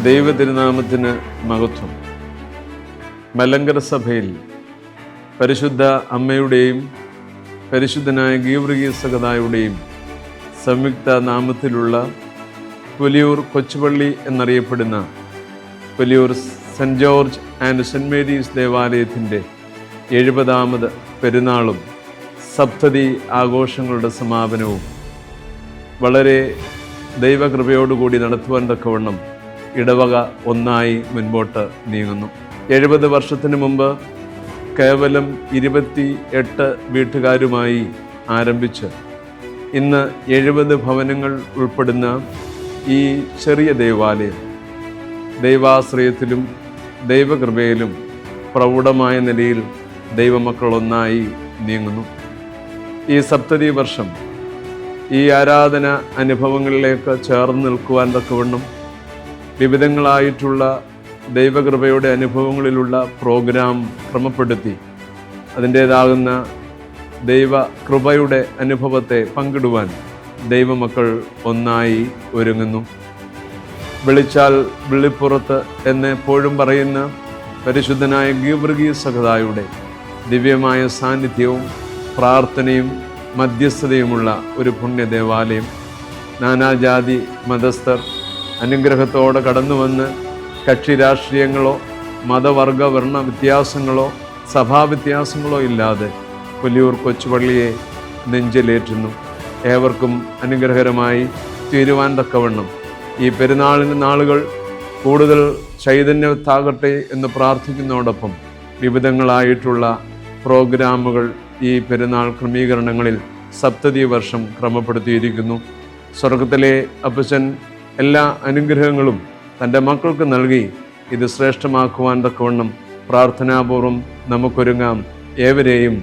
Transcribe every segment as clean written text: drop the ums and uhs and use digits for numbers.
ദൈവതിരുനാമത്തിന് മഹത്വം. മലങ്കര സഭയിൽ പരിശുദ്ധ അമ്മയുടെയും പരിശുദ്ധനായ ഗീവർഗീസ് സഹദായുടെയും സംയുക്ത നാമത്തിലുള്ള പുലിയൂർ കൊച്ചുപള്ളി എന്നറിയപ്പെടുന്ന Puliyoor Saint George and Saint Mary's ദേവാലയത്തിൻ്റെ 70ാമത് പെരുന്നാളും സപ്തതി ആഘോഷങ്ങളുടെ സമാപനവും വളരെ ദൈവകൃപയോടുകൂടി നടത്തുവാൻ തക്കവണ്ണം ഇടവക ഒന്നായി മുൻപോട്ട് നീങ്ങുന്നു. 70 വർഷത്തിന് മുമ്പ് കേവലം 28 വീട്ടുകാരുമായി ആരംഭിച്ച് ഇന്ന് 70 ഭവനങ്ങൾ ഉൾപ്പെടുന്ന ഈ ചെറിയ ദേവാലയം ദൈവാശ്രയത്തിലും ദൈവകൃപയിലും പ്രൗഢമായ നിലയിൽ ദൈവമക്കൾ ഒന്നായി നീങ്ങുന്നു. ഈ സപ്തതി വർഷം ഈ ആരാധന അനുഭവങ്ങളിലേക്ക് ചേർന്ന് നിൽക്കുവാൻ തക്കവണ്ണം വിവിധങ്ങളായിട്ടുള്ള ദൈവകൃപയുടെ അനുഭവങ്ങളിലുള്ള പ്രോഗ്രാം ക്രമപ്പെടുത്തി അതിൻ്റേതാകുന്ന ദൈവകൃപയുടെ അനുഭവത്തെ പങ്കിടുവാൻ ദൈവമക്കൾ ഒന്നായി ഒരുങ്ങുന്നു. വിളിച്ചാൽ വിളിപ്പുറത്ത് എന്ന് എപ്പോഴും പറയുന്ന പരിശുദ്ധനായ ഗീവർഗീസ് സഹദായുടെ ദിവ്യമായ സാന്നിധ്യവും പ്രാർത്ഥനയും മധ്യസ്ഥതയുമുള്ള ഒരു പുണ്യ ദേവാലയം. നാനാജാതി മതസ്ഥർ അനുഗ്രഹത്തോടെ കടന്നു വന്ന് കക്ഷി രാഷ്ട്രീയങ്ങളോ മതവർഗ വർണ്ണ വ്യത്യാസങ്ങളോ സഭാവ്യത്യാസങ്ങളോ ഇല്ലാതെ പുലിയൂർ കൊച്ചുപള്ളിയെ നെഞ്ചിലേറ്റുന്നു. ഏവർക്കും അനുഗ്രഹകരമായി തീരുവാൻ തക്കവണ്ണം ഈ പെരുന്നാളിന് നാളുകൾ കൂടുതൽ ചൈതന്യത്താകട്ടെ എന്ന് പ്രാർത്ഥിക്കുന്നതോടൊപ്പം വിവിധങ്ങളായിട്ടുള്ള പ്രോഗ്രാമുകൾ ഈ പെരുന്നാൾ ക്രമീകരണങ്ങളിൽ സപ്തതി വർഷം ക്രമപ്പെടുത്തിയിരിക്കുന്നു. സ്വർഗത്തിലെ അപ്പച്ചൻ എല്ലാ അനുഗ്രഹങ്ങളും തൻ്റെ മക്കൾക്ക് നൽകി ഇത് ശ്രേഷ്ഠമാക്കുവാൻ തക്കവണ്ണം പ്രാർത്ഥനാപൂർവം നമുക്കൊരുങ്ങാം. ഏവരെയും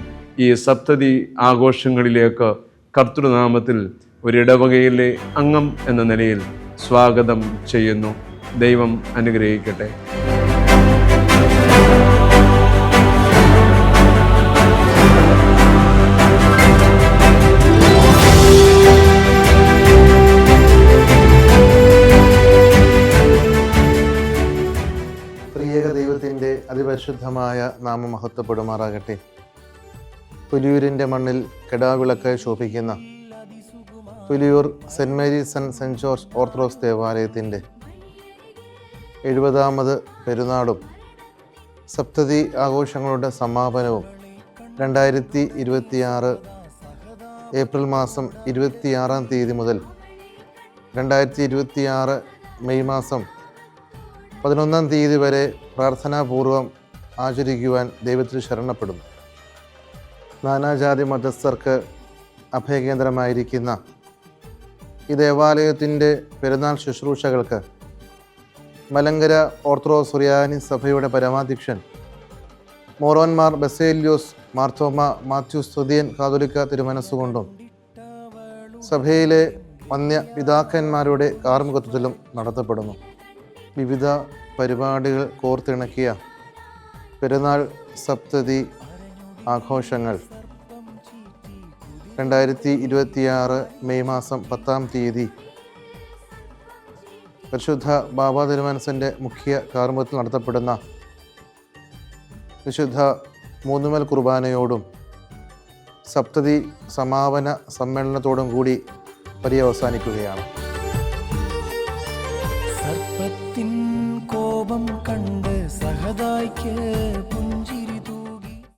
ഈ സപ്തതി ആഘോഷങ്ങളിലേക്ക് കർത്തൃനാമത്തിൽ ഒരിടവകയിലെ അംഗം എന്ന നിലയിൽ സ്വാഗതം ചെയ്യുന്നു. ദൈവം അനുഗ്രഹിക്കട്ടെ. ദൈവത്തിൻ്റെ അതിപരിശുദ്ധമായ നാമം മഹത്വപ്പെടുമാറാകട്ടെ. പുലിയൂരിൻ്റെ മണ്ണിൽ കെടാവിളക്ക് ശോഭിക്കുന്ന Puliyoor Saint Mary's and Saint George Orthodox ദേവാലയത്തിൻ്റെ 70ാമത് പെരുന്നാളും സപ്തതി ആഘോഷങ്ങളുടെ സമാപനവും 2026 ഏപ്രിൽ മാസം 26-ാം തീയതി മുതൽ 2026 മെയ് മാസം 11-ാം തീയതി വരെ പ്രാർത്ഥനാപൂർവം ആചരിക്കുവാൻ ദൈവത്തിൽ ശരണപ്പെടുന്നു. നാനാജാതി മതസ്ഥർക്ക് അഭയകേന്ദ്രമായിരിക്കുന്ന ഈ ദേവാലയത്തിൻ്റെ പെരുന്നാൾ ശുശ്രൂഷകൾക്ക് മലങ്കര ഓർത്തഡോക്സ് സുറിയാനി സഭയുടെ പരമാധ്യക്ഷൻ മോറോന്മാർ ബസേലിയോസ് മാർത്തോമ മാത്യൂസ് തുതിയൻ കാതോലിക്ക തിരുമനസ്സുകൊണ്ടും സഭയിലെ വന്യ പിതാക്കന്മാരുടെ കാർമ്മികത്വത്തിലും നടത്തപ്പെടുന്നു. വിവിധ പരിപാടികൾ കോർത്തിണക്കിയ പെരുന്നാൾ സപ്തതി ആഘോഷങ്ങൾ 2026 മെയ് മാസം 10-ാം തീയതി പരിശുദ്ധ ബാബാ തിരുമനസിൻ്റെ മുഖ്യ കാർമ്മികത്തിൽ നടത്തപ്പെടുന്ന വിശുദ്ധ മൂന്നുമൽ കുർബാനയോടും സപ്തതി സമാപന സമ്മേളനത്തോടും കൂടി പര്യവസാനിക്കുകയാണ്. സർപ്പത്തിൻ കോപം കണ്ട് സഹദായ്ക്ക്